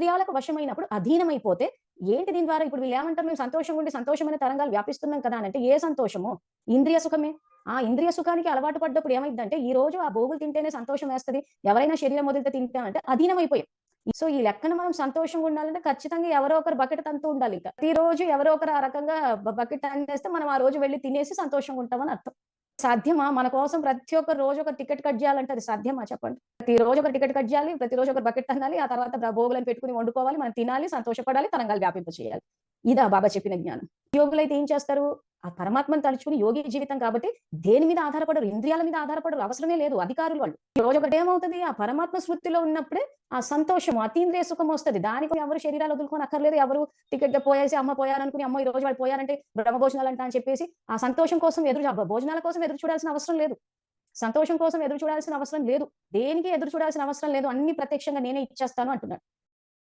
ఇంద్రియాలకు వశమైనప్పుడు అధీనమైపోతే ఏంటి దీని ద్వారా ఇప్పుడు వీళ్ళేమంటారు మేము సంతోషంగా ఉండి సంతోషమైన తరంగాలు వ్యాపిస్తున్నాం కదా అంటే ఏ సంతోషము? ఇంద్రియ సుఖమే. ఆ ఇంద్రియ సుఖానికి అలవాటు పడ్డప్పుడు ఏమైద్దంటే ఈ రోజు ఆ భోగులు తింటేనే సంతోషం వేస్తది. ఎవరైనా శరీరం వదిలితే తింటామంటే అధీనమైపోయాం. సో ఈ లెక్కన మనం సంతోషంగా ఉండాలంటే ఖచ్చితంగా ఎవరో ఒకరు బకెట్ తంతూ ఉండాలి ఇక. ప్రతిరోజు ఎవరో ఒకరు ఆ రకంగా బకెట్ తన్నేస్తే మనం ఆ రోజు వెళ్లి తినేసి సంతోషంగా ఉంటామని అర్థం. సాధ్యమా? మన కోసం ప్రతి ఒక్క రోజు ఒక టికెట్ కట్ చేయాలంటే అది సాధ్యమా చెప్పండి? ప్రతిరోజు ఒక టికెట్ కట్ చేయాలి. ప్రతిరోజు ఒక బకెట్ తన్నాలి. ఆ తర్వాత భోగులను పెట్టుకొని వండుకోవాలి. మనం తినాలి, సంతోషపడాలి, తరంగాలు వ్యాపింపచేయాలి. ఇదా బాబా చెప్పిన జ్ఞానం. యోగులైతే ఏం చేస్తారు? ఆ పరమాత్మను తలుచుకుని యోగి జీవితం కాబట్టి దేని మీద ఆధారపడరు. ఇంద్రియాల మీద ఆధారపడరు. అవసరమే లేదు. అధికారులు వాళ్ళు. ఈ రోజు ఒకటేమవుతది? ఆ పరమాత్మ స్మృతిలో ఉన్నప్పుడే ఆ సంతోషం, అతీంద్రియ సుఖం వస్తది. దానికి ఎవరు శరీరాలు వదులుకోనక్కర్లేదు. ఎవరు టికెట్ పోయేసి అమ్మ పోయారనుకుని, అమ్మో! ఈ రోజు వాడు పోయారంటే బ్రహ్మభోజనాలంట అని చెప్పేసి ఆ సంతోషం కోసం భోజనాల కోసం ఎదురు చూడాల్సిన అవసరం లేదు. సంతోషం కోసం ఎదురు చూడాల్సిన అవసరం లేదు. దేనికి ఎదురు చూడాల్సిన అవసరం లేదు. అన్ని ప్రత్యక్షంగా నేనే ఇచ్చేస్తాను అంటున్నాడు.